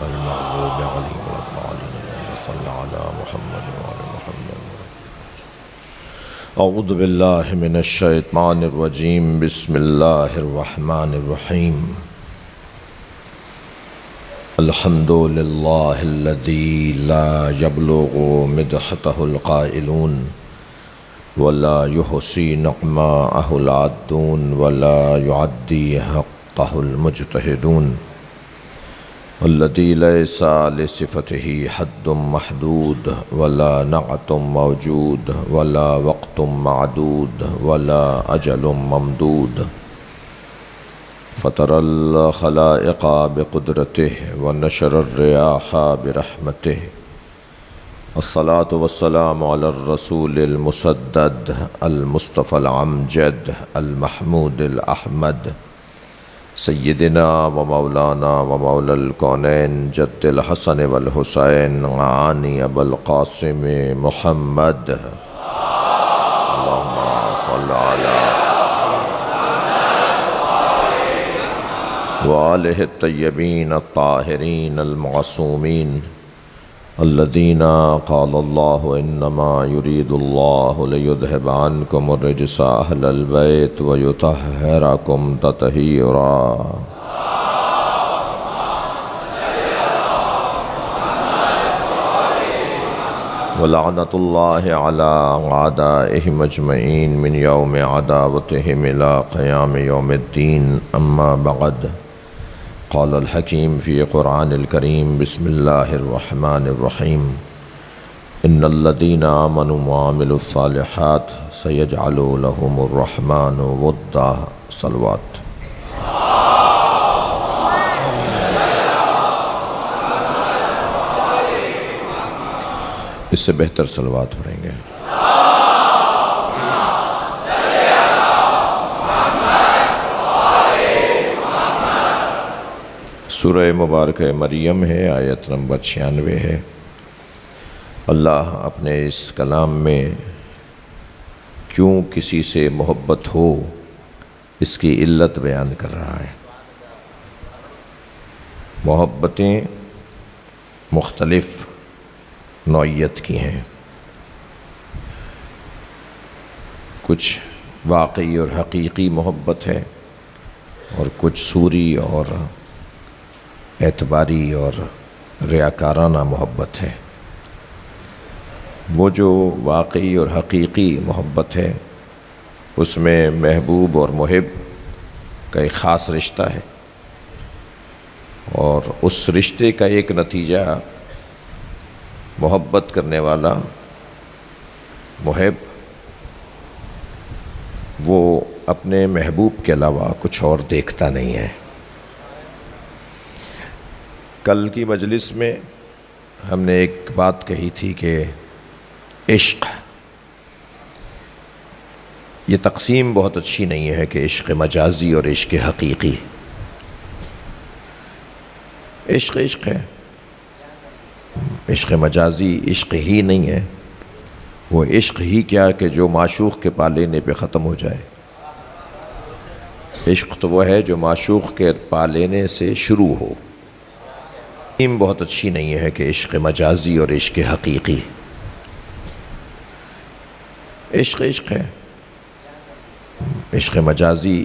المغضوب عليهم ولا الضالين اللهم صل على محمد وعلى محمد. اعوذ باللہ من الشیطان الرجیم بسم اللہ الرحمن الرحیم. الحمد للہ الذی لا یبلغ مدحتہ القائلون ولا يحصي نعماءه العادون ولا يعدي حقه المجتهدون الذي ليس لصفته حد محدود ولا نعت موجود ولا وقت معدود ولا أجل ممدود فطر الخلائق بقدرته ونشر الرياح برحمته. الصلاة والسلام على الرسول المسدد المصطفى العمجد المحمود الأحمد سيدنا ومولانا ومولى الكونين جد الحسن والحسين عاني أبا القاسم محمد. اللهم صل على وآله الطيبين الطاهرين المعصومين الذين قال الله إنما يريد الله ليذهب عنكم الرجس أهل البيت ويطهركم تطهيرا. ولعنة الله على أعدائهم أجمعين من يوم عداوتهم إلى قيام يوم الدين. أما بعد، قال الحكيم في قرآن الكريم بسم الله الرحمن الرحيم إن الذين آمنوا وعملوا الصالحات سيجعل لهم الرحمن ودا. صلوات. اس سے بہتر صلوات پڑھیں گے. سورہ مبارکہ مریم ہے، آیت نمبر 96 ہے. اللہ اپنے اس کلام میں کیوں کسی سے محبت ہو اس کی علت بیان کر رہا ہے. محبتیں مختلف نوعیت کی ہیں، کچھ واقعی اور حقیقی محبت ہے اور کچھ صوری اور اعتباری اور ریاکارانہ محبت ہے. وہ جو واقعی اور حقیقی محبت ہے اس میں محبوب اور محب کا ایک خاص رشتہ ہے، اور اس رشتے کا ایک نتیجہ محبت کرنے والا محب وہ اپنے محبوب کے علاوہ کچھ اور دیکھتا نہیں ہے. کل کی مجلس میں ہم نے ایک بات کہی تھی کہ عشق، یہ تقسیم بہت اچھی نہیں ہے کہ عشق مجازی اور عشق حقیقی. عشق عشق ہے، عشق مجازی عشق ہی نہیں ہے. وہ عشق ہی کیا کہ جو معشوق کے پا لینے پہ ختم ہو جائے. عشق تو وہ ہے جو معشوق کے پا لینے سے شروع ہو. بہت اچھی نہیں ہے کہ عشق مجازی اور عشق حقیقی. عشق عشق ہے، عشق مجازی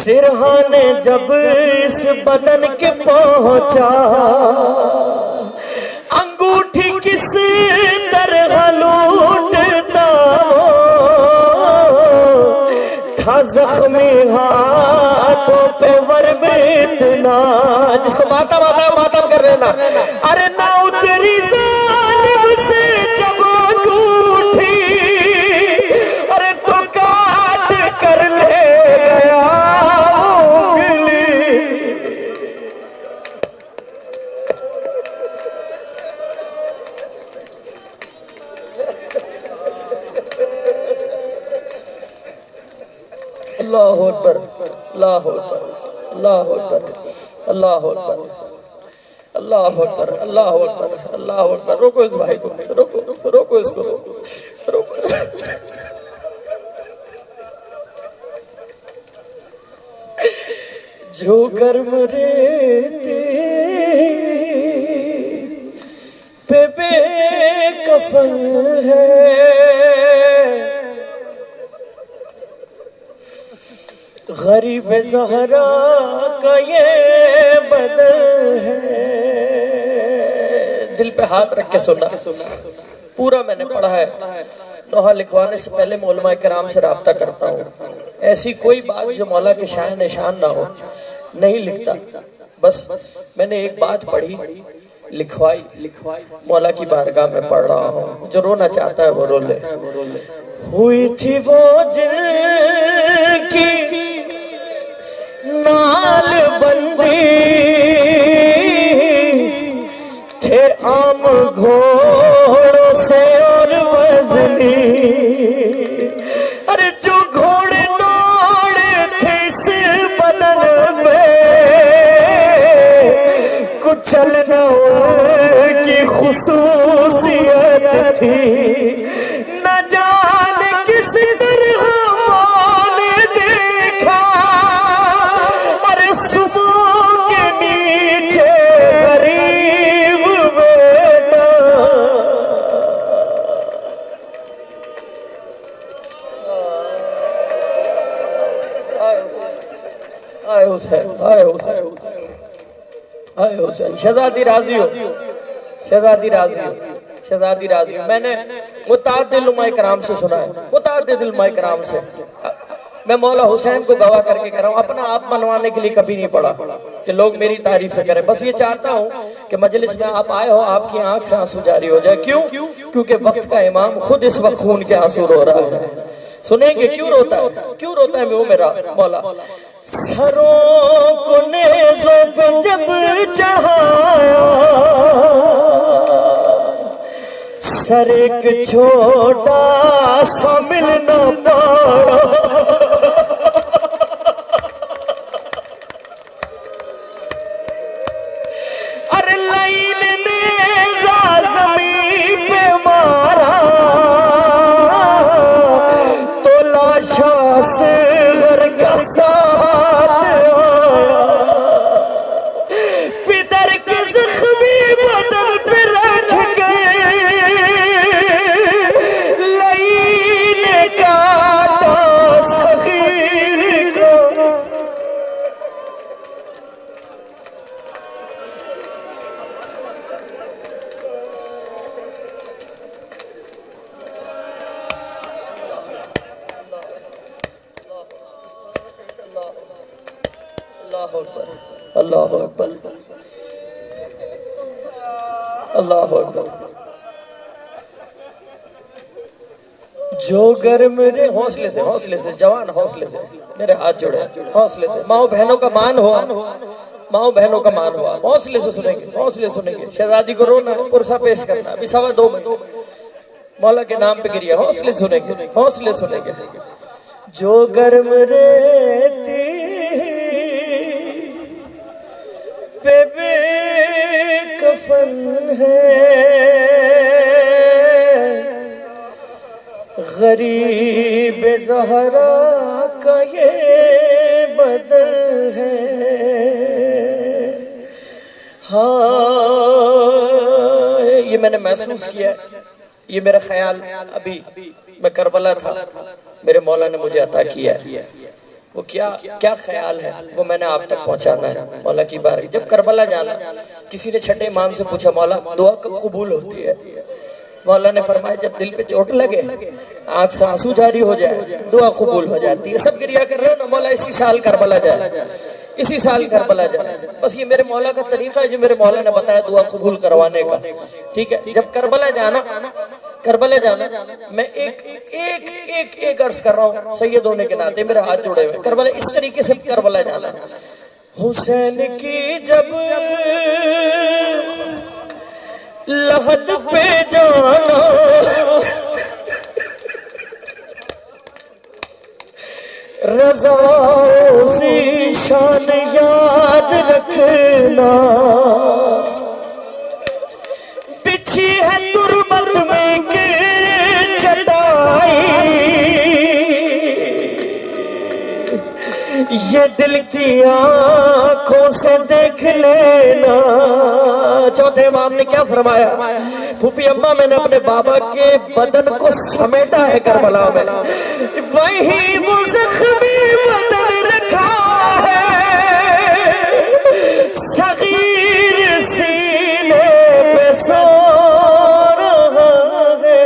سرحانے جب اس بدن کے پہنچا، انگوٹھی کس طرح لوٹتا تھا، زخمی ہاتھوں پہ ورب اتنا، جس کو ماتم آتا ہے ماتم کر رہے نا، ارے نہ اتری ظالم سے جب انگوٹھی، ارے تو کاٹ کر لے گیا انگلی۔ اللہ اکبر، اللہ اکبر، اللہ اکبر، اللہ اکبر، اللہ اکبر، اللہ اکبر، اللہ اکبر۔ روکو اس بھائی کو، روکو روکو اس کو، روکو۔ جو گرم ریتے پہ بے کفن ہے، غریب زہرا کا یہ بدن ہے۔ دل پہ ہاتھ رکھ کے سننا، پورا میں نے پڑھا ہے، لوحہ لکھوانے سے پہلے میں علماء کرام سے رابطہ کرتا ہوں، ایسی کوئی بات جو مولا کے شان نشان نہ ہو نہیں لکھتا، بس میں نے ایک بات پڑھی، لکھوائی، مولا کی بارگاہ میں پڑھ رہا ہوں، جو رونا چاہتا ہے وہ رو لے۔ ہوئی تھی وہ جن کی نال بندی، تھے عام گھوڑوں سے اور وزنی، ارے جو گھوڑے دوڑے تھے اس بدن پہ، کچلنا ان کی خصوصیت تھی، نہ جانے کس طرح نے دیکھا، ارے صبح کے نیچے غریب بیٹا۔ آئے حسین، آئے حسین، آئے حسین، شہزادی راضی ہو، شہزادی راضی ہو، شہزادی راضی ہو۔ میں نے متعدد علماء کرام سے سنا ہے، متعدد علماء کرام سے، میں مولا حسین کو گواہ کر کے کہہ رہا ہوں، اپنا آپ منوانے کے لیے کبھی نہیں پڑا کہ لوگ میری تعریفیں کریں، بس یہ چاہتا ہوں کہ مجلس میں آپ آئے ہو، آپ کی آنکھ سے آنسو جاری ہو جائے۔ کیوں؟ کیونکہ وقت کا امام خود اس وقت خون کے آنسو رو رہا ہے۔ سنیں گے کیوں روتا ہے؟ کیوں روتا ہے وہ میرا مولا؟ سروں کو نیزوں پہ جب چڑھایا، سر ایک چھوٹا سا مل نہ پایا، ارے لائن نیزہ زمین پہ مارا، تو لاشا سے گھر کا ساتھ آیا، پدر کے زخمی بدن پہ رکھ گئے، لائن کاٹا صغیر کو۔ اللہ اکبر، اللہ اکبر، اللہ اکبر۔ جو گرم رے، حوصلے سے، حوصلے سے جوان، حوصلے سے، میرے ہاتھ جوڑے، حوصلے سے، ماؤں بہنوں کا مان ہوا، ماؤں بہنوں کا مان ہوا، حوصلے سے سنیں گے، حوصلے سے سنیں گے۔ شہزادی کو رونا، پرسہ پیش کرنا، ابھی 2:15 بجے مولا کے نام پہ گریا، حوصلے سے سنیں گے، حوصلے سے سنیں گے۔ جو گرم ریتی پہ بے کفن ہے، غریب زہرا کا یہ بدن ہے۔ ہاں یہ میں نے محسوس کیا، یہ میرا خیال ابھی میں کربلا تھا، میرے مولا نے مجھے عطا کیا، وہ کیا خیال ہے وہ میں نے آپ تک پہنچانا ہے مولا کی بارگاہ۔ جب کربلا جانا کسی نے چھٹے امام سے پوچھا مولا دعا کب قبول ہوتی ہے؟ مولا نے فرمایا جب دل پہ چوٹ لگے، آنکھ سے آنسو جاری ہو جائے، دعا قبول ہو جاتی ہے۔ سب گریہ کر رہے ہیں نا مولا اسی سال کربلا جانا، اسی سال کربلا جانا۔ بس یہ میرے مولا کا طریقہ ہے جو میرے مولا نے بتایا دعا قبول کروانے کا، ٹھیک ہے؟ جب کربلا جانا میں ایک عرض کر رہا ہوں سید ہونے کے ناطے، میرے ہاتھ جڑے ہوئے، کربلا اس طریقے سے کربلا جانا۔ حسین کی جب لحد پہ جانا، رضا سی شان یاد رکھنا، بچھی ہے تربت میں کہ چٹائی، یہ دل کی آنکھوں سے دیکھ لینا۔ چوتھے امام نے کیا فرمایا؟ پھوپھی اماں میں نے اپنے بابا کے بدن کو سمیٹا ہے کربلا میں، وہی وہ زخمی بدن رکھا ہے، صغیر سینے پہ سو رہا ہے۔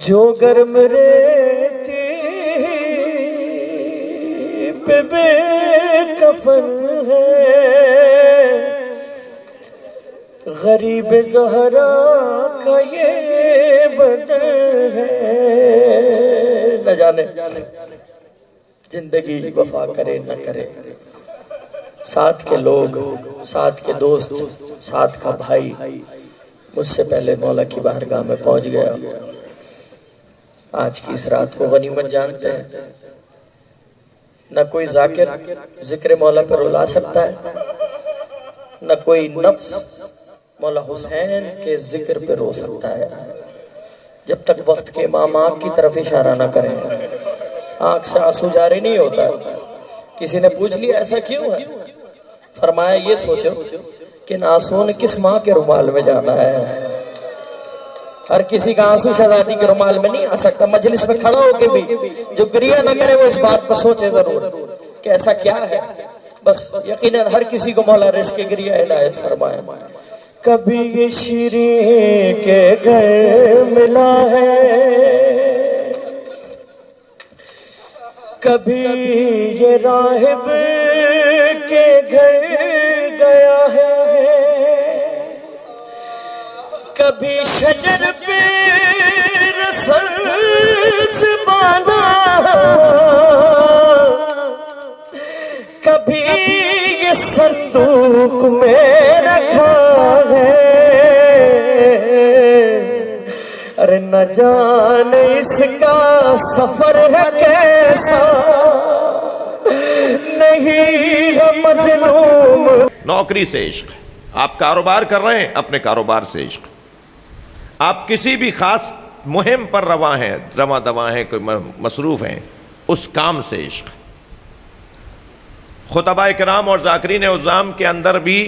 جو گرم ریتی پہ بے کفن ہے، غریب زہرا کا یہ بدن ہے۔ نہ جانے زندگی وفا کرے نہ کرے، ساتھ کے لوگ، ساتھ کے دوست، ساتھ کا بھائی مجھ سے پہلے مولا کی بارگاہ میں پہنچ گیا۔ آج کی اس رات کو غنیمت جانتے ہیں، نہ کوئی ذاکر ذکر مولا پر رلا سکتا ہے، نہ کوئی نفس مولا حسین کے ذکر پہ رو سکتا ہے، جب تک وقت کے امام آپ کی طرف اشارہ نہ کریں۔ آنکھ سے آنسو جاری نہیں ہوتا۔ کسی نے پوچھ لیا ایسا کیوں ہے؟ فرمایا یہ سوچو کہ ان آنسو نے کس ماں کے رومال میں جانا ہے۔ ہر کسی کا آنسو شہزادی کے رومال میں نہیں آ سکتا۔ مجلس میں کھڑا ہو کے بھی جو گریہ نہ کرے وہ اس بات پر سوچے ضرور کہ ایسا کیا ہے۔ بس یقیناً ہر کسی کو مولا رزق کے گریہ عنایت فرمائے۔ کبھی یہ شیریں کے گھر ملا ہے، کبھی یہ راہب کے گھر گیا ہے، کبھی شجر پہ رسل باندھا، کبھی یہ صندوق میں رکھا ہے۔ ارے نہ جانے اس کا سفر ہے کیسا، نہیں ہے مظلوم۔ نوکری سے عشق، آپ کاروبار کر رہے ہیں اپنے کاروبار سے عشق، آپ کسی بھی خاص مہم پر رواں دواں ہیں، کوئی مصروف ہیں، اس کام سے عشق۔ خطبہ کرام اور ذاکرین عظام کے اندر بھی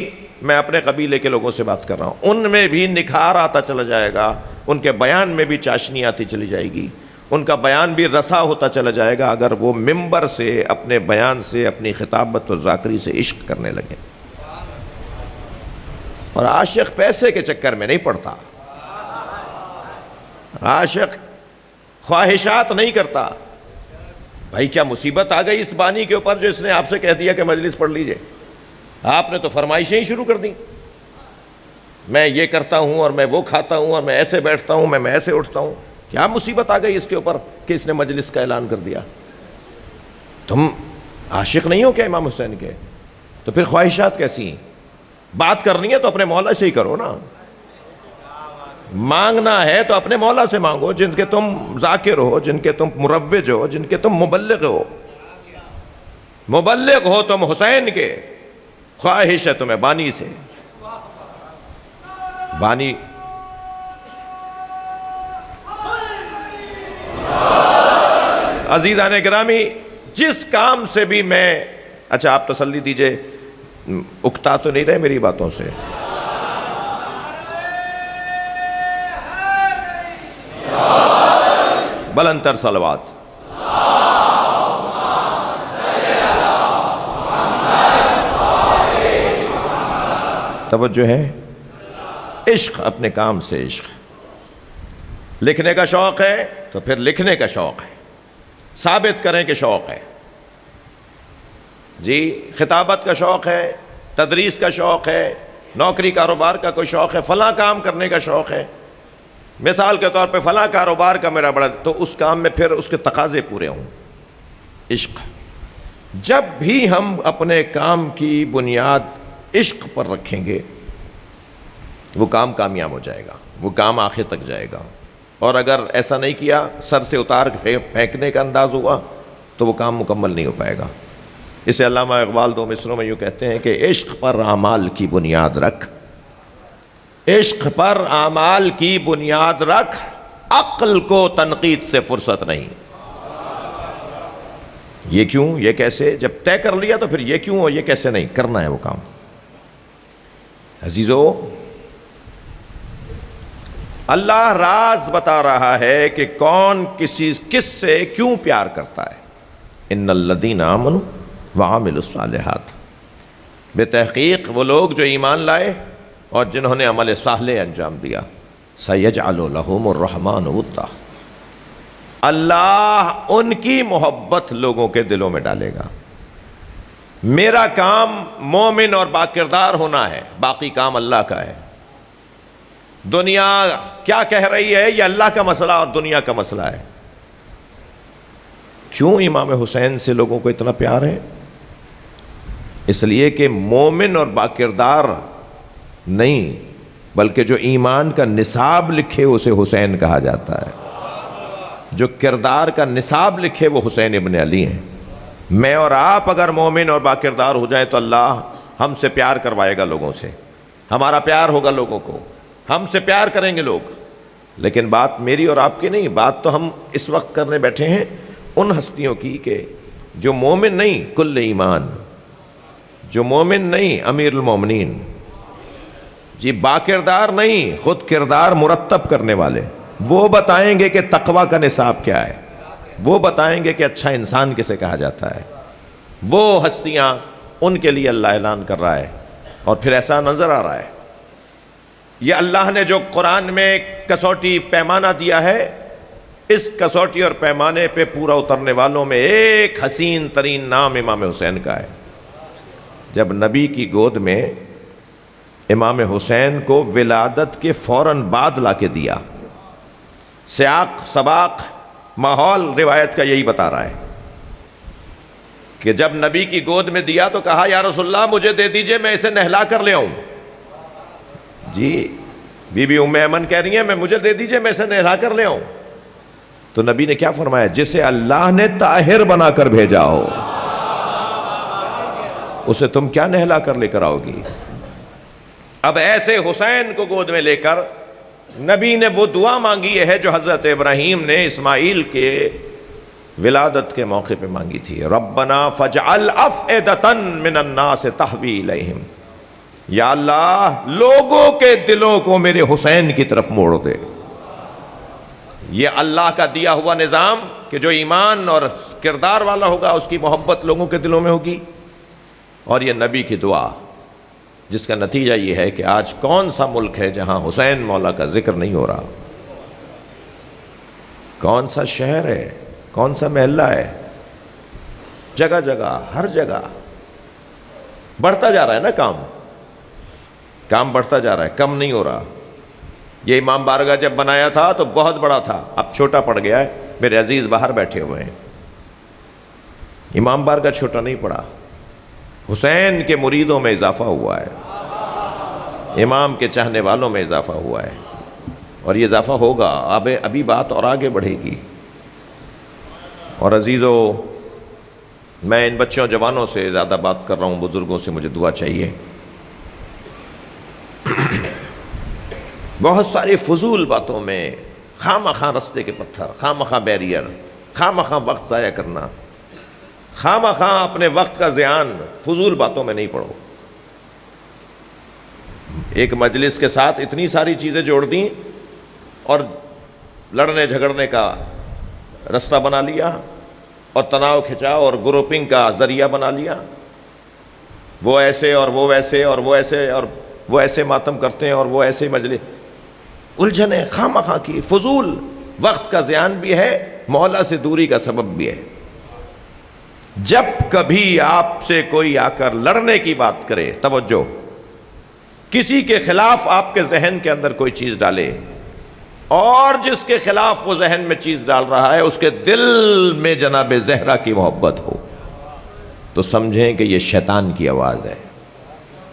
میں اپنے قبیلے کے لوگوں سے بات کر رہا ہوں، ان میں بھی نکھار آتا چلا جائے گا، ان کے بیان میں بھی چاشنی آتی چلی جائے گی، ان کا بیان بھی رسا ہوتا چلا جائے گا اگر وہ ممبر سے اپنے بیان سے اپنی خطابت و ذاکری سے عشق کرنے لگے۔ اور عاشق پیسے کے چکر میں نہیں پڑتا، عاشق خواہشات نہیں کرتا۔ بھائی کیا مصیبت آ گئی اس بانی کے اوپر جو اس نے آپ سے کہہ دیا کہ مجلس پڑھ لیجئے؟ آپ نے تو فرمائشیں ہی شروع کر دیں، میں یہ کرتا ہوں اور میں وہ کھاتا ہوں اور میں ایسے بیٹھتا ہوں، میں ایسے اٹھتا ہوں۔ کیا مصیبت آ گئی اس کے اوپر کہ اس نے مجلس کا اعلان کر دیا؟ تم عاشق نہیں ہو کیا امام حسین کے؟ تو پھر خواہشات کیسی ہیں؟ بات کرنی ہے تو اپنے مولا سے ہی کرو نا، مانگنا ہے تو اپنے مولا سے مانگو، جن کے تم ذاکر ہو، جن کے تم مروج ہو، جن کے تم مبلغ ہو۔ مبلغ ہو تم حسین کے، خواہش ہے تمہیں بانی سے۔ بانی عزیزان گرامی، جس کام سے بھی میں، اچھا آپ تسلی دیجئے، اکتا تو نہیں رہے میری باتوں سے؟ بلند تر صلوات۔ توجہ ہے، عشق، اپنے کام سے عشق۔ لکھنے کا شوق ہے تو پھر لکھنے کا شوق ہے، ثابت کریں کہ شوق ہے جی۔ خطابت کا شوق ہے، تدریس کا شوق ہے، نوکری کاروبار کا کوئی شوق ہے، فلاں کام کرنے کا شوق ہے، مثال کے طور پہ فلاں کاروبار کا میرا بڑا، تو اس کام میں پھر اس کے تقاضے پورے ہوں۔ عشق، جب بھی ہم اپنے کام کی بنیاد عشق پر رکھیں گے وہ کام کامیاب ہو جائے گا، وہ کام آخر تک جائے گا۔ اور اگر ایسا نہیں کیا، سر سے اتار پھینکنے کا انداز ہوا تو وہ کام مکمل نہیں ہو پائے گا۔ اسے علامہ اقبال دو مصروں میں یوں کہتے ہیں کہ عشق پر اعمال کی بنیاد رکھ، عشق پر اعمال کی بنیاد رکھ، عقل کو تنقید سے فرصت نہیں۔ یہ کیوں، یہ کیسے، جب طے کر لیا تو پھر یہ کیوں اور یہ کیسے نہیں، کرنا ہے وہ کام۔ عزیزو، اللہ راز بتا رہا ہے کہ کون کس سے کیوں پیار کرتا ہے۔ ان الذین آمنوا وعملوا الصالحات، بے تحقیق وہ لوگ جو ایمان لائے اور جنہوں نے عمل صالح انجام دیا، سیجعل لہم الرحمن ودا، اللہ ان کی محبت لوگوں کے دلوں میں ڈالے گا۔ میرا کام مومن اور باکردار ہونا ہے، باقی کام اللہ کا ہے۔ دنیا کیا کہہ رہی ہے یہ اللہ کا مسئلہ اور دنیا کا مسئلہ ہے۔ کیوں امام حسین سے لوگوں کو اتنا پیار ہے؟ اس لیے کہ مومن اور باکردار نہیں بلکہ جو ایمان کا نصاب لکھے اسے حسین کہا جاتا ہے، جو کردار کا نصاب لکھے وہ حسین ابن علی ہیں۔ میں اور آپ اگر مومن اور باکردار ہو جائیں تو اللہ ہم سے پیار کروائے گا، لوگوں سے ہمارا پیار ہوگا، لوگوں کو ہم سے پیار کریں گے لوگ۔ لیکن بات میری اور آپ کی نہیں، بات تو ہم اس وقت کرنے بیٹھے ہیں ان ہستیوں کی کہ جو مومن نہیں کل ایمان، جو مومن نہیں امیر المومنین، جی باکردار نہیں خود کردار مرتب کرنے والے، وہ بتائیں گے کہ تقوی کا نصاب کیا ہے، وہ بتائیں گے کہ اچھا انسان کسے کہا جاتا ہے۔ وہ ہستیاں، ان کے لیے اللہ اعلان کر رہا ہے، اور پھر ایسا نظر آ رہا ہے۔ یہ اللہ نے جو قرآن میں کسوٹی پیمانہ دیا ہے، اس کسوٹی اور پیمانے پہ پورا اترنے والوں میں ایک حسین ترین نام امام حسین کا ہے۔ جب نبی کی گود میں امام حسین کو ولادت کے فوراً بعد لا کے دیا، سیاق سباق ماحول روایت کا یہی بتا رہا ہے کہ جب نبی کی گود میں دیا تو کہا یا رسول اللہ مجھے دے دیجئے، میں اسے نہلا کر لے آؤں۔ جی بی بی ام ایمن کہہ رہی ہیں میں مجھے دے دیجئے، میں اسے نہلا کر لے آؤں۔ تو نبی نے کیا فرمایا؟ جسے اللہ نے طاہر بنا کر بھیجا ہو اسے تم کیا نہلا کر لے کر آؤ گی؟ اب ایسے حسین کو گود میں لے کر نبی نے وہ دعا مانگی ہے جو حضرت ابراہیم نے اسماعیل کے ولادت کے موقع پہ مانگی تھی، ربنا فجعل افئدۃ من الناس تہوی الیہم، یا اللہ لوگوں کے دلوں کو میرے حسین کی طرف موڑ دے۔ یہ اللہ کا دیا ہوا نظام کہ جو ایمان اور کردار والا ہوگا اس کی محبت لوگوں کے دلوں میں ہوگی، اور یہ نبی کی دعا جس کا نتیجہ یہ ہے کہ آج کون سا ملک ہے جہاں حسین مولا کا ذکر نہیں ہو رہا؟ کون سا شہر ہے، کون سا محلہ ہے؟ جگہ جگہ، ہر جگہ بڑھتا جا رہا ہے نا، کام بڑھتا جا رہا ہے، کم نہیں ہو رہا۔ یہ امام بارگاہ جب بنایا تھا تو بہت بڑا تھا، اب چھوٹا پڑ گیا ہے۔ میرے عزیز باہر بیٹھے ہوئے ہیں، امام بارگاہ چھوٹا نہیں پڑا، حسین کے مریدوں میں اضافہ ہوا ہے، امام کے چاہنے والوں میں اضافہ ہوا ہے، اور یہ اضافہ ہوگا۔ ابھی بات اور آگے بڑھے گی۔ اور عزیزو، میں ان بچوں جوانوں سے زیادہ بات کر رہا ہوں، بزرگوں سے مجھے دعا چاہیے۔ بہت ساری فضول باتوں میں خواہ مخواہ رستے کے پتھر، خواہ مخواہ بیریئر، خواہ مخواہ وقت ضائع کرنا، خواہ مخواہ اپنے وقت کا زیان فضول باتوں میں نہیں پڑو۔ ایک مجلس کے ساتھ اتنی ساری چیزیں جوڑ دیں اور لڑنے جھگڑنے کا رستہ بنا لیا اور تناؤ کھچاؤ اور گروپنگ کا ذریعہ بنا لیا. وہ ایسے اور وہ ویسے اور وہ ایسے اور وہ ایسے ماتم کرتے ہیں اور وہ ایسے مجلس. الجھنیں خواہ مخواہ کی، فضول وقت کا زیان بھی ہے، مولا سے دوری کا سبب بھی ہے. جب کبھی آپ سے کوئی آ کر لڑنے کی بات کرے، توجہ، کسی کے خلاف آپ کے ذہن کے اندر کوئی چیز ڈالے، اور جس کے خلاف وہ ذہن میں چیز ڈال رہا ہے اس کے دل میں جناب زہرا کی محبت ہو، تو سمجھیں کہ یہ شیطان کی آواز ہے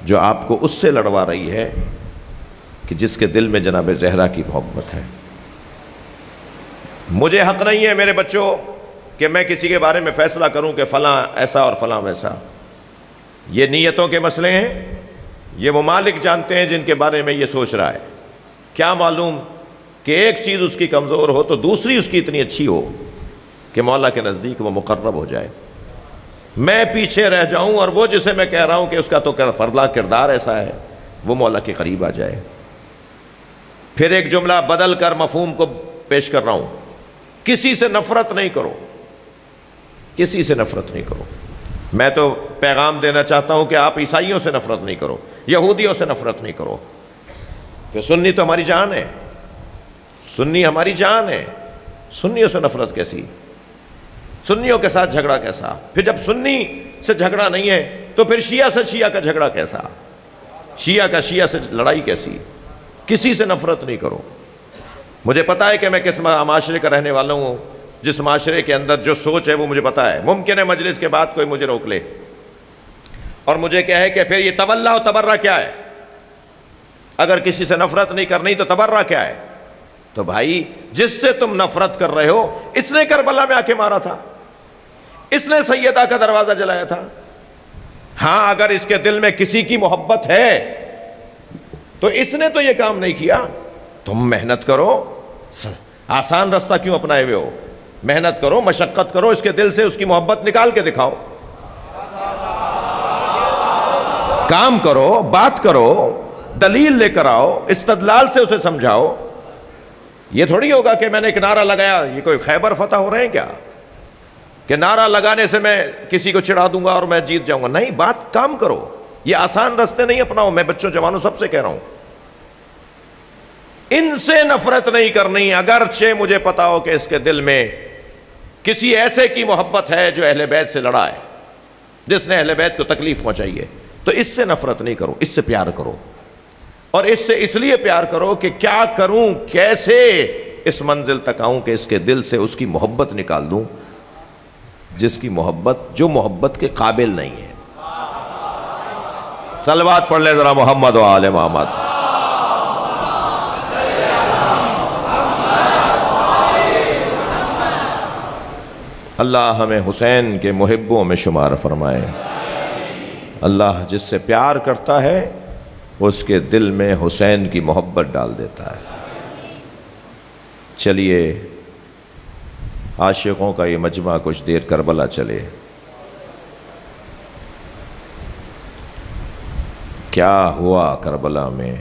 جو آپ کو اس سے لڑوا رہی ہے کہ جس کے دل میں جناب زہرا کی محبت ہے. مجھے حق نہیں ہے میرے بچوں کہ میں کسی کے بارے میں فیصلہ کروں کہ فلاں ایسا اور فلاں ویسا. یہ نیتوں کے مسئلے ہیں، یہ وہ مالک جانتے ہیں جن کے بارے میں یہ سوچ رہا ہے. کیا معلوم کہ ایک چیز اس کی کمزور ہو تو دوسری اس کی اتنی اچھی ہو کہ مولا کے نزدیک وہ مقرب ہو جائے. میں پیچھے رہ جاؤں اور وہ جسے میں کہہ رہا ہوں کہ اس کا تو فرلا کردار ایسا ہے، وہ مولا کے قریب آ جائے. پھر ایک جملہ بدل کر مفہوم کو پیش کر رہا ہوں، کسی سے نفرت نہیں کرو، کسی سے نفرت نہیں کرو. میں تو پیغام دینا چاہتا ہوں کہ آپ عیسائیوں سے نفرت نہیں کرو، یہودیوں سے نفرت نہیں کرو، کہ سنی تو ہماری جان ہے، سنی ہماری جان ہے. سنیوں سے نفرت کیسی؟ سنیوں کے ساتھ جھگڑا کیسا؟ پھر جب سنی سے جھگڑا نہیں ہے تو پھر شیعہ سے شیعہ کا جھگڑا کیسا؟ شیعہ کا شیعہ سے لڑائی کیسی؟ کسی سے نفرت نہیں کرو. مجھے پتا ہے کہ میں کس معاشرے کا رہنے والا ہوں، جس معاشرے کے اندر جو سوچ ہے وہ مجھے پتا ہے. ممکن ہے مجلس کے بعد کوئی مجھے روک لے اور مجھے کہے کہ پھر یہ تولا و تبرہ کیا ہے؟ اگر کسی سے نفرت نہیں کرنی تو تبرہ کیا ہے؟ تو بھائی جس سے تم نفرت کر رہے ہو اس نے کربلا میں آ کے مارا تھا، اس نے سیدہ کا دروازہ جلایا تھا. ہاں اگر اس کے دل میں کسی کی محبت ہے تو اس نے تو یہ کام نہیں کیا. تم محنت کرو، آسان رستہ کیوں اپنائے ہوئے ہو؟ محنت کرو، مشقت کرو، اس کے دل سے اس کی محبت نکال کے دکھاؤ. کام کرو، بات کرو، دلیل لے کر آؤ، استدلال سے اسے سمجھاؤ. یہ تھوڑی ہوگا کہ میں نے ایک نعرہ لگایا، یہ کوئی خیبر فتح ہو رہے ہیں کیا کہ نعرہ لگانے سے میں کسی کو چڑھا دوں گا اور میں جیت جاؤں گا؟ نہیں، بات کام کرو. یہ آسان رستے نہیں اپناؤ. میں بچوں جوانوں سب سے کہہ رہا ہوں، ان سے نفرت نہیں کرنی، اگرچہ مجھے پتا ہو کہ اس کے دل میں کسی ایسے کی محبت ہے جو اہل بیت سے لڑا ہے، جس نے اہل بیت کو تکلیف پہنچائی ہے. تو اس سے نفرت نہیں کرو، اس سے پیار کرو. اور اس سے اس لیے پیار کرو کہ کیا کروں، کیسے اس منزل تک آؤں کہ اس کے دل سے اس کی محبت نکال دوں، جس کی محبت جو محبت کے قابل نہیں ہے. صلوات پڑھ لے ذرا محمد و آل محمد. اللہ ہمیں حسین کے محبوں میں شمار فرمائے. اللہ جس سے پیار کرتا ہے اس کے دل میں حسین کی محبت ڈال دیتا ہے. چلیے عاشقوں کا یہ مجمع کچھ دیر کربلا چلے. کیا ہوا کربلا میں؟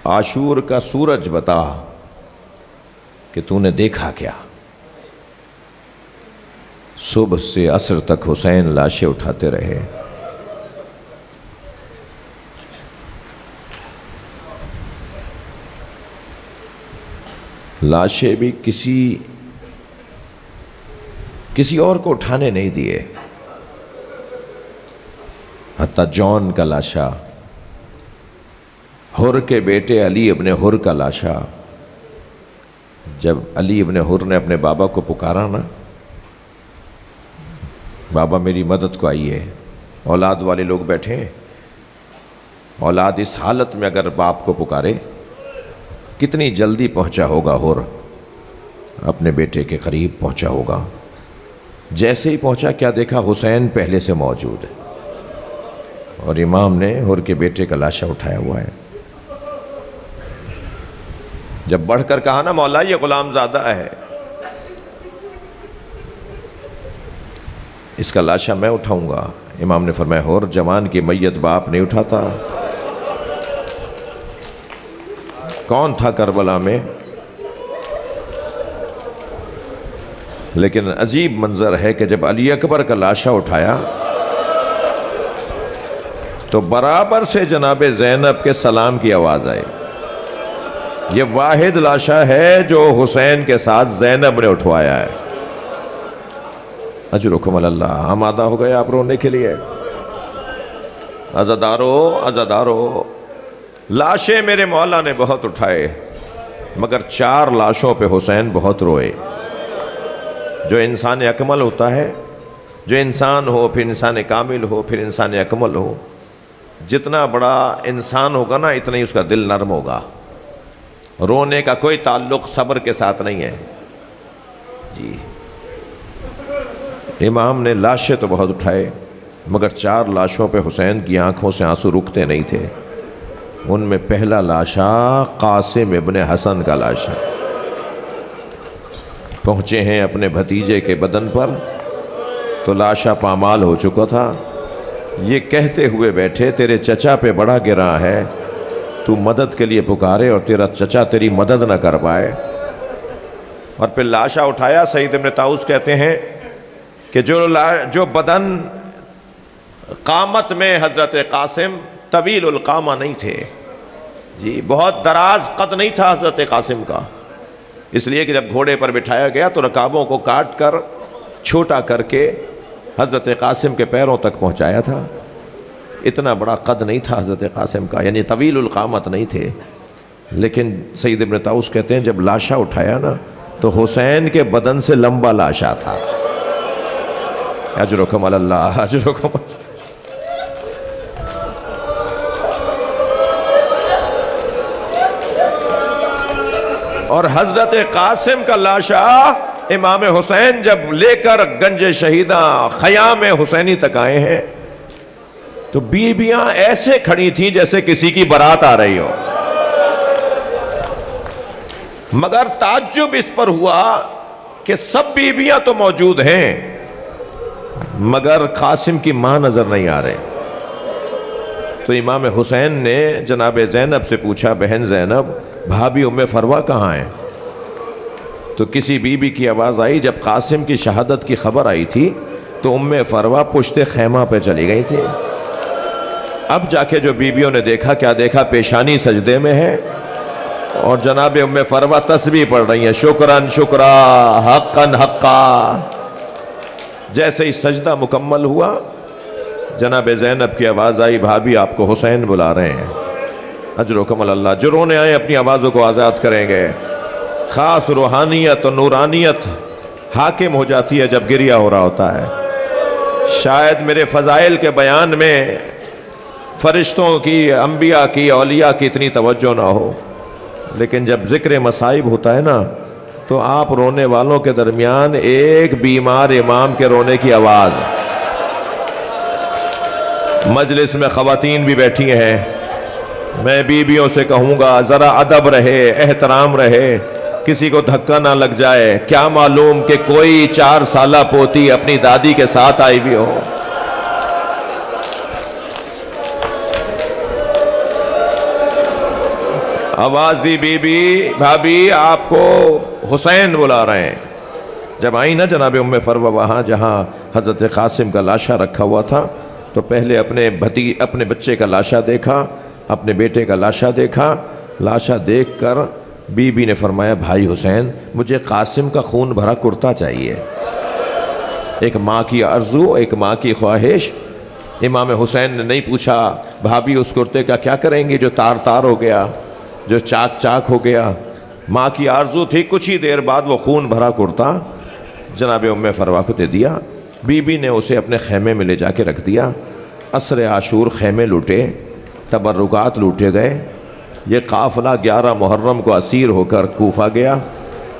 عاشور کا سورج بتا کہ تو نے دیکھا کیا؟ صبح سے عصر تک حسین لاشیں اٹھاتے رہے. لاشیں بھی کسی اور کو اٹھانے نہیں دیے. حتیٰ جون کا لاشا، حر کے بیٹے علی ابن حر کا لاشا. جب علی ابن حر نے اپنے بابا کو پکارا نا، بابا میری مدد کو آئیے، اولاد والے لوگ بیٹھے ہیں، اولاد اس حالت میں اگر باپ کو پکارے کتنی جلدی پہنچا ہوگا. حر اپنے بیٹے کے قریب پہنچا ہوگا. جیسے ہی پہنچا کیا دیکھا؟ حسین پہلے سے موجود ہے اور امام نے حر کے بیٹے کا لاشا اٹھایا ہوا ہے. جب بڑھ کر کہا نا مولا یہ غلام زادہ ہے، اس کا لاشا میں اٹھاؤں گا. امام نے فرمایا حر جوان کی میت باپ نہیں اٹھاتا. کون تھا کربلا میں؟ لیکن عجیب منظر ہے کہ جب علی اکبر کا لاشا اٹھایا تو برابر سے جناب زینب کے سلام کی آواز آئی۔ یہ واحد لاشا ہے جو حسین کے ساتھ زینب نے اٹھوایا ہے۔ اجرکم اللہ، آمادہ ہو گئے آپ رونے کے لیے؟ عزادارو، لاشیں میرے مولا نے بہت اٹھائے، مگر 4 لاشوں پہ حسین بہت روئے۔ جو انسان اکمل ہوتا ہے، جو انسان ہو، پھر انسان کامل ہو، پھر انسان اکمل ہو، جتنا بڑا انسان ہوگا نا اتنا ہی اس کا دل نرم ہوگا۔ رونے کا کوئی تعلق صبر کے ساتھ نہیں ہے جی۔ امام نے لاشیں تو بہت اٹھائے، مگر 4 لاشوں پہ حسین کی آنکھوں سے آنسو رکتے نہیں تھے۔ ان میں پہلا لاشا قاسم ابن حسن کا لاشا۔ پہنچے ہیں اپنے بھتیجے کے بدن پر تو لاشا پامال ہو چکا تھا۔ یہ کہتے ہوئے بیٹھے، تیرے چچا پہ بڑا گراں ہے، تو مدد کے لیے پکارے اور تیرا چچا تیری مدد نہ کر پائے۔ اور پھر لاشا اٹھایا۔ سعید ابن طاؤس کہتے ہیں کہ جو بدن قامت میں حضرت قاسم طویل القامہ نہیں تھے جی، بہت دراز قد نہیں تھا حضرت قاسم کا، اس لیے کہ جب گھوڑے پر بٹھایا گیا تو رکابوں کو کاٹ کر چھوٹا کر کے حضرت قاسم کے پیروں تک پہنچایا تھا۔ اتنا بڑا قد نہیں تھا حضرت قاسم کا، یعنی طویل القامت نہیں تھے۔ لیکن سعید ابن طاؤس کہتے ہیں جب لاشا اٹھایا نا تو حسین کے بدن سے لمبا لاشا تھا۔ اجرکم اللہ، اجرکم۔ اور حضرت قاسم کا لاشا امام حسین جب لے کر گنج شہیداں خیام حسینی تک آئے ہیں تو بیویاں ایسے کھڑی تھیں جیسے کسی کی بارات آ رہی ہو، مگر تعجب اس پر ہوا کہ سب بیویاں تو موجود ہیں مگر قاسم کی ماں نظر نہیں آ رہے۔ تو امام حسین نے جناب زینب سے پوچھا، بہن زینب، بھابی ام فروہ کہاں ہیں؟ تو کسی بی بی کی آواز آئی، جب قاسم کی شہادت کی خبر آئی تھی تو ام فروہ پشت خیمہ پہ چلی گئی تھی۔ اب جا کے جو بیویوں نے دیکھا، کیا دیکھا؟ پیشانی سجدے میں ہے اور جناب ام فروہ تسبیح پڑھ رہی ہیں، شکراً شکرا، حقاً حقا۔ جیسے ہی سجدہ مکمل ہوا، جناب زینب کی آواز آئی، بھابی آپ کو حسین بلا رہے ہیں۔ اجرکم اللہ۔ جو رونے آئے اپنی آوازوں کو آزاد کریں گے۔ خاص روحانیت اور نورانیت حاکم ہو جاتی ہے جب گریہ ہو رہا ہوتا ہے۔ شاید میرے فضائل کے بیان میں فرشتوں کی، انبیاء کی، اولیاء کی اتنی توجہ نہ ہو، لیکن جب ذکر مصائب ہوتا ہے نا تو آپ رونے والوں کے درمیان ایک بیمار امام کے رونے کی آواز۔ مجلس میں خواتین بھی بیٹھی ہیں، میں بیویوں سے کہوں گا ذرا ادب رہے، احترام رہے، کسی کو دھکا نہ لگ جائے۔ کیا معلوم کہ کوئی 4 سالہ پوتی اپنی دادی کے ساتھ آئی بھی ہو۔ آواز دی، بی بی، بھابی آپ کو حسین بلا رہے ہیں۔ جب آئی نا جناب ام فروہ وہاں جہاں حضرت قاسم کا لاشا رکھا ہوا تھا تو پہلے اپنے بچے کا لاشا دیکھا، اپنے بیٹے کا لاشا دیکھا۔ لاشا دیکھ کر بی بی نے فرمایا، بھائی حسین، مجھے قاسم کا خون بھرا کرتا چاہیے۔ ایک ماں کی آرزو، ایک ماں کی خواہش۔ امام حسین نے نہیں پوچھا، بھابی اس کرتے کا کیا کریں گی جو تار تار ہو گیا، جو چاک چاک ہو گیا؟ ماں کی آرزو تھی۔ کچھ ہی دیر بعد وہ خون بھرا کرتا جناب ام فروہ کو دے دیا۔ بی بی نے اسے اپنے خیمے میں لے جا کے رکھ دیا۔ عصر عاشور خیمے لوٹے، تبرکات لوٹے گئے۔ یہ قافلہ 11 محرم کو اسیر ہو کر کوفہ گیا،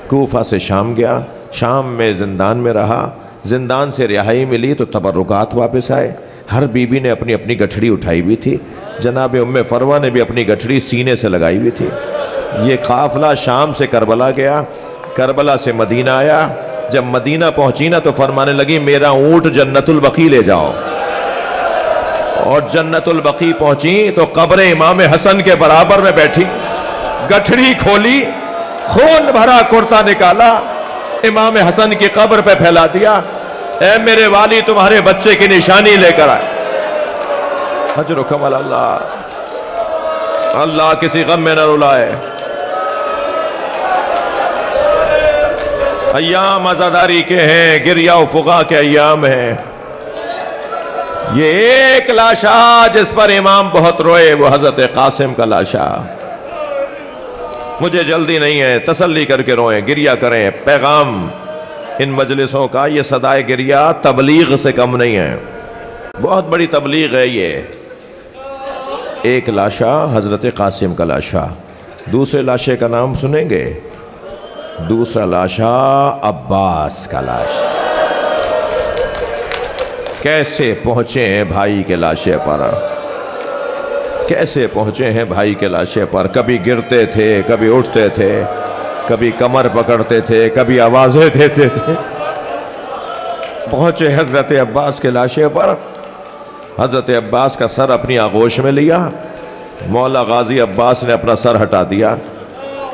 کوفہ سے شام گیا، شام میں زندان میں رہا، زندان سے رہائی ملی تو تبرکات واپس آئے۔ ہر بیوی نے اپنی اپنی گٹھڑی اٹھائی ہوئی تھی، جناب ام فروہ نے بھی اپنی گٹھڑی سینے سے لگائی ہوئی تھی۔ یہ قافلہ شام سے کربلا گیا، کربلا سے مدینہ آیا۔ جب مدینہ پہنچی نا تو فرمانے لگی، میرا اونٹ جنت البقیع لے جاؤ۔ اور جنت البقیع پہنچی تو قبر امام حسن کے برابر میں بیٹھی، گٹھڑی کھولی، خون بھرا کرتا نکالا، امام حسن کی قبر پہ پھیلا دیا، اے میرے والی تمہارے بچے کی نشانی لے کر آئے۔ اجرکم اللہ، اللہ کسی غم میں نہ رلائے۔ ایام عزاداری کے ہیں، گریہ و فغاں کے ایام ہیں۔ یہ ایک لاشا جس پر امام بہت روئے وہ حضرت قاسم کا لاشا۔ مجھے جلدی نہیں ہے، تسلی کر کے روئیں، گریہ کریں۔ پیغام ان مجلسوں کا یہ صدائے گریہ تبلیغ سے کم نہیں ہے، بہت بڑی تبلیغ ہے یہ۔ ایک لاشا حضرت قاسم کا لاشا، دوسرے لاشے کا نام سنیں گے؟ دوسرا لاشا عباس کا لاشا۔ کیسے پہنچے ہیں بھائی کے لاشے پر، کیسے پہنچے ہیں بھائی کے لاشے پر؟ کبھی گرتے تھے، کبھی اٹھتے تھے، کبھی کمر پکڑتے تھے، کبھی آوازیں دیتے تھے، پہنچے حضرت عباس کے لاشے پر۔ حضرت عباس کا سر اپنی آغوش میں لیا، مولا غازی عباس نے اپنا سر ہٹا دیا،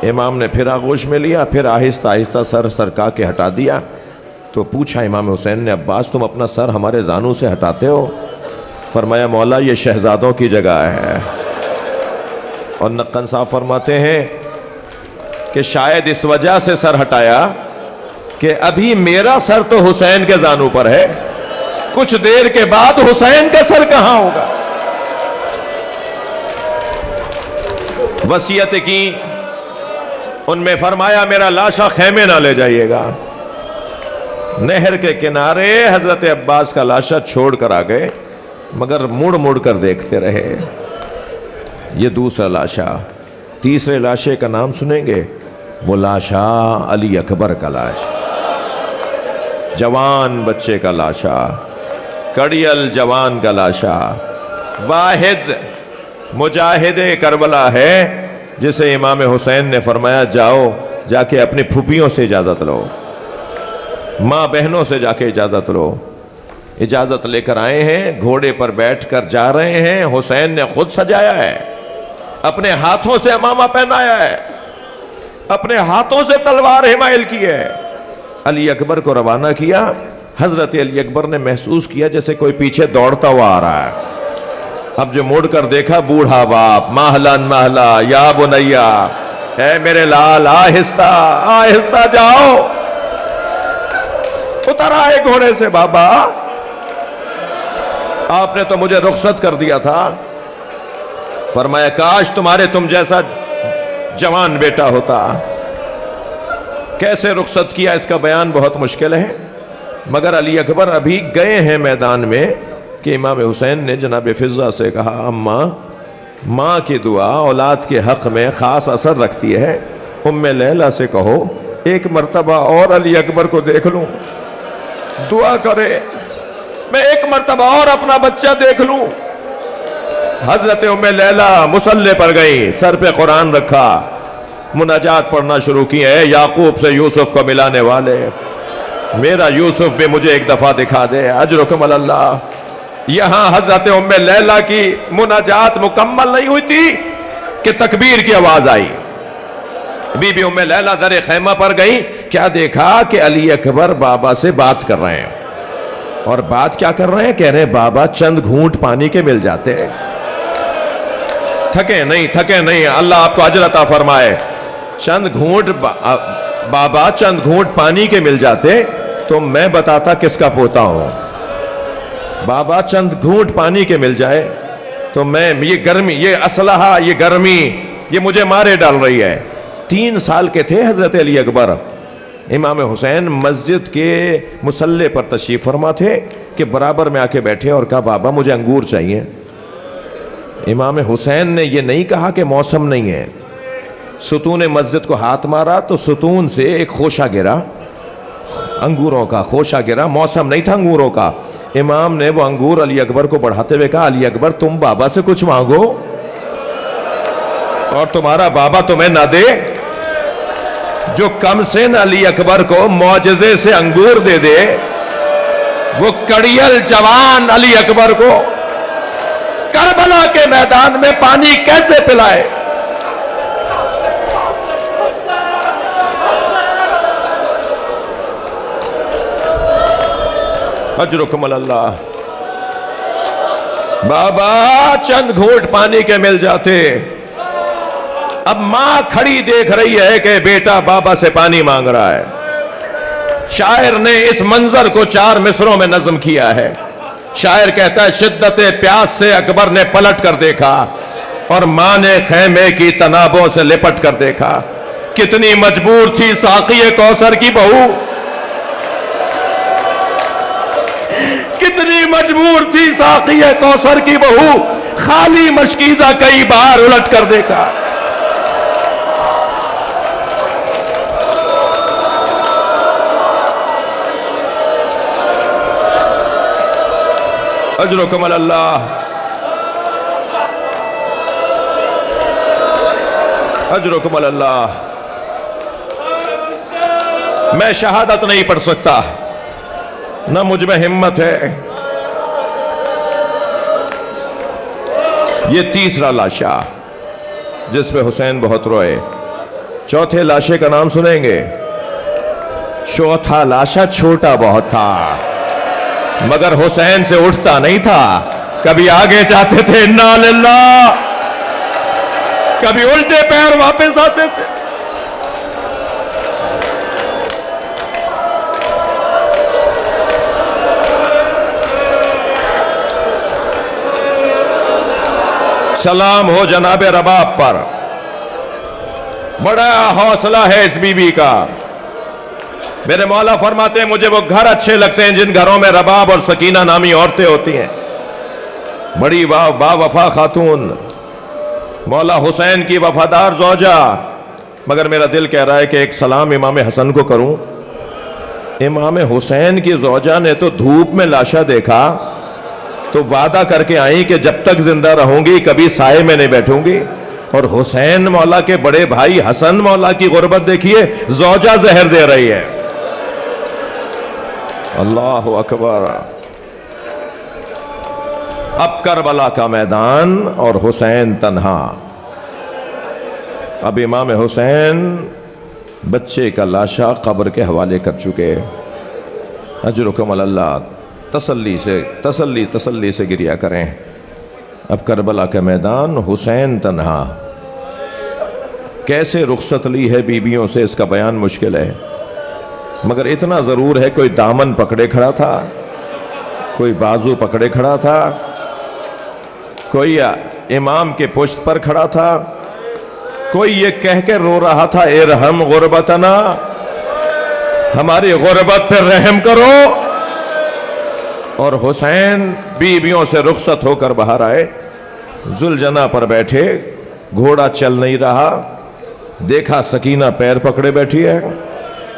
امام نے پھر آغوش میں لیا، پھر آہستہ آہستہ سر سرکا کے ہٹا دیا۔ تو پوچھا امام حسین نے، عباس تم اپنا سر ہمارے زانوں سے ہٹاتے ہو؟ فرمایا مولا یہ شہزادوں کی جگہ ہے۔ اور نقن صاحب فرماتے ہیں کہ شاید اس وجہ سے سر ہٹایا کہ ابھی میرا سر تو حسین کے زانوں پر ہے، کچھ دیر کے بعد حسین کا سر کہاں ہوگا؟ وصیت کی، ان میں فرمایا میرا لاشا خیمے نہ لے جائیے گا۔ نہر کے کنارے حضرت عباس کا لاشا چھوڑ کر آ گئے، مگر مڑ مڑ کر دیکھتے رہے۔ یہ دوسرا لاشا۔ تیسرے لاشے کا نام سنیں گے؟ وہ لاشا علی اکبر کا لاشا، جوان بچے کا لاشا، کڑیل جوان کا لاشا، واحد مجاہد کربلا ہے جسے امام حسین نے فرمایا جاؤ جا کے اپنی پھوپھیوں سے اجازت لو، ماں بہنوں سے جا کے اجازت لو۔ اجازت لے کر آئے ہیں، گھوڑے پر بیٹھ کر جا رہے ہیں۔ حسین نے خود سجایا ہے، اپنے ہاتھوں سے امامہ پہنایا ہے، اپنے ہاتھوں سے تلوار حمائل کی ہے۔ علی اکبر کو روانہ کیا۔ حضرت علی اکبر نے محسوس کیا جیسے کوئی پیچھے دوڑتا ہوا آ رہا ہے۔ اب جو مڑ کر دیکھا، بوڑھا باپ، مہلن مہلا یا بنیا، اے میرے لال آہستہ آہستہ جاؤ۔ اتر آئے گھوڑے سے، بابا آپ نے تو مجھے رخصت کر دیا تھا۔ فرمایا کاش تمہارے تم جیسا جوان بیٹا ہوتا۔ کیسے رخصت کیا اس کا بیان بہت مشکل ہے، مگر علی اکبر ابھی گئے ہیں میدان میں کہ امام حسین نے جناب فضہ سے کہا اماں، ماں کی دعا اولاد کے حق میں خاص اثر رکھتی ہے، ام لیلہ سے کہو ایک مرتبہ اور علی اکبر کو دیکھ لوں، دعا کرے میں ایک مرتبہ اور اپنا بچہ دیکھ لوں۔ حضرت ام لیلہ مصلی پر گئی، سر پہ قرآن رکھا، مناجات پڑھنا شروع کی ہے، یعقوب سے یوسف کو ملانے والے، میرا یوسف بھی مجھے ایک دفعہ دکھا دے، اجرکم اللہ۔ یہاں حضرت ام لیلہ کی مناجات مکمل نہیں ہوئی تھی کہ تکبیر کی آواز آئی۔ بی بی ام لیلہ در خیمہ پر گئی، کیا دیکھا کہ علی اکبر بابا سے بات کر رہے ہیں، اور بات کیا کر رہے ہیں؟ کہہ رہے ہیں بابا چند گھونٹ پانی کے مل جاتے، تھکے نہیں، اللہ آپ کو اجر عطا فرمائے۔ چند گھونٹ بابا چند گھونٹ پانی کے مل جاتے تو میں بتاتا کس کا پوتا ہوں۔ بابا چند گھونٹ پانی کے مل جائے تو میں، یہ گرمی، یہ اسلحہ، یہ گرمی، یہ مجھے مارے ڈال رہی ہے۔ 3 سال کے تھے حضرت علی اکبر۔ امام حسین مسجد کے مصلی پر تشریف فرما تھے کہ برابر میں آ کے بیٹھے اور کہا بابا مجھے انگور چاہیے۔ امام حسین نے یہ نہیں کہا کہ موسم نہیں ہے، ستون مسجد کو ہاتھ مارا تو ستون سے ایک خوشہ گرا، انگوروں کا خوشہ گرا، موسم نہیں تھا انگوروں کا۔ امام نے وہ انگور علی اکبر کو بڑھاتے ہوئے کہا علی اکبر تم بابا سے کچھ مانگو اور تمہارا بابا تمہیں نہ دے۔ جو کم سن علی اکبر کو معجزے سے انگور دے دے، وہ کڑیل جوان علی اکبر کو کربلا کے میدان میں پانی کیسے پلائے؟ اجرکم اللہ. بابا چند گھونٹ پانی کے مل جاتے. اب ماں کھڑی دیکھ رہی ہے کہ بیٹا بابا سے پانی مانگ رہا ہے. شاعر نے اس منظر کو 4 مصروں میں نظم کیا ہے. شاعر کہتا ہے شدت پیاس سے اکبر نے پلٹ کر دیکھا اور ماں نے خیمے کی تنابوں سے لپٹ کر دیکھا. کتنی مجبور تھی ساقی کوثر کی بہو, کتنی مجبور تھی ساقی کوثر کی بہو, خالی مشکیزہ کئی بار الٹ کر دیکھا. اجرکم اللہ. اجرکم اللہ. میں شہادت نہیں پڑھ سکتا, نہ مجھ میں ہمت ہے. یہ تیسرا لاشا جس پہ حسین بہت روئے. چوتھے لاشے کا نام سنیں گے. چوتھا لاشا چھوٹا بہت تھا مگر حسین سے اٹھتا نہیں تھا. کبھی آگے جاتے تھے انا للہ, کبھی الٹے پیر واپس آتے تھے. سلام ہو جناب رباب پر, بڑا حوصلہ ہے اس بی بی کا. میرے مولا فرماتے ہیں مجھے وہ گھر اچھے لگتے ہیں جن گھروں میں رباب اور سکینہ نامی عورتیں ہوتی ہیں. بڑی با وفا خاتون, مولا حسین کی وفادار زوجہ. مگر میرا دل کہہ رہا ہے کہ ایک سلام امام حسن کو کروں. امام حسین کی زوجہ نے تو دھوپ میں لاشا دیکھا تو وعدہ کر کے آئیں کہ جب تک زندہ رہوں گی کبھی سائے میں نہیں بیٹھوں گی. اور حسین مولا کے بڑے بھائی حسن مولا کی غربت دیکھیے, زوجہ زہر دے رہی ہے. اللہ اکبر. اب کربلا کا میدان اور حسین تنہا. اب امام حسین بچے کا لاشا قبر کے حوالے کر چکے. اجرکم اللہ. تسلی سے گریا کریں. اب کربلا کا میدان, حسین تنہا. کیسے رخصت لی ہے بیویوں سے اس کا بیان مشکل ہے, مگر اتنا ضرور ہے کوئی دامن پکڑے کھڑا تھا, کوئی بازو پکڑے کھڑا تھا, کوئی امام کے پشت پر کھڑا تھا, کوئی یہ کہہ کے رو رہا تھا ارحم غربتنا, ہماری غربت پر رحم کرو. اور حسین بیویوں سے رخصت ہو کر باہر آئے. ذوالجناح پر بیٹھے, گھوڑا چل نہیں رہا. دیکھا سکینہ پیر پکڑے بیٹھی ہے.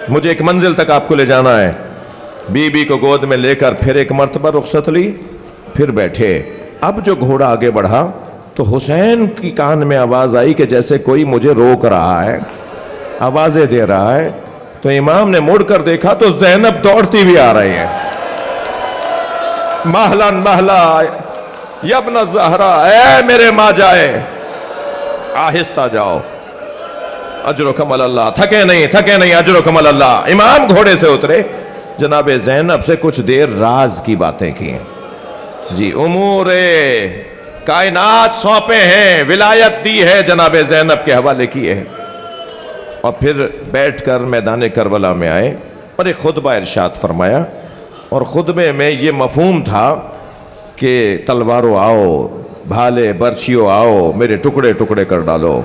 مجھے ایک منزل تک آپ کو لے جانا ہے. بی بی کو گود میں لے کر پھر ایک مرتبہ رخصت لی, پھر بیٹھے. اب جو گھوڑا آگے بڑھا تو حسین کی کان میں آواز آئی کہ جیسے کوئی مجھے روک رہا ہے, آوازیں دے رہا ہے. تو امام نے مڑ کر دیکھا تو زینب دوڑتی بھی آ رہی ہے. مہلا مہلا یبن الزہرا, اے میرے ماں جائے, آہستہ جاؤ. اجرکم اللہ. تھکے نہیں اجرکم اللہ. امام گھوڑے سے اترے, جناب زینب سے کچھ دیر راز کی باتیں کی. جی امور کائنات سونپے ہیں, ولایت دی ہے جناب زینب کے حوالے کیے ہیں. اور پھر بیٹھ کر میدان کربلا میں آئے اور ایک خطبہ ارشاد فرمایا. اور خطبے میں یہ مفہوم تھا کہ تلواروں آؤ, بھالے برچھیوں آؤ, میرے ٹکڑے ٹکڑے کر ڈالو.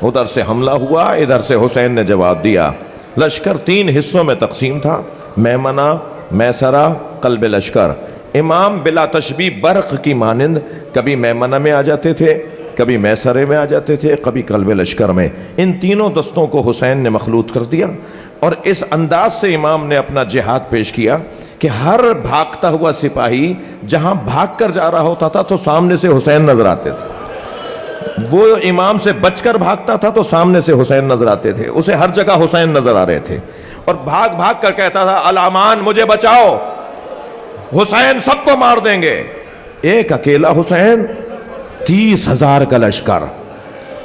ادھر سے حملہ ہوا, ادھر سے حسین نے جواب دیا. لشکر 3 حصوں میں تقسیم تھا, میمنہ, میسرہ, قلب لشکر. امام بلا تشبیہ برق کی مانند کبھی میمنہ میں آ جاتے تھے, کبھی میسرے میں آ جاتے تھے, کبھی قلب لشکر میں. ان تینوں دستوں کو حسین نے مخلوط کر دیا اور اس انداز سے امام نے اپنا جہاد پیش کیا کہ ہر بھاگتا ہوا سپاہی جہاں بھاگ کر جا رہا ہوتا تھا تو سامنے سے حسین نظر آتے تھے. وہ امام سے بچ کر بھاگتا تھا تو سامنے سے حسین نظر آتے تھے. اسے ہر جگہ حسین نظر آ رہے تھے اور بھاگ بھاگ کر کہتا تھا الامان مجھے بچاؤ, حسین سب کو مار دیں گے. ایک اکیلا حسین, 30,000 کا لشکر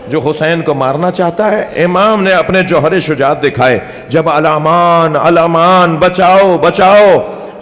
جو حسین کو مارنا چاہتا ہے. امام نے اپنے جوہر شجاعت دکھائے جب الامان الامان بچاؤ بچاؤ.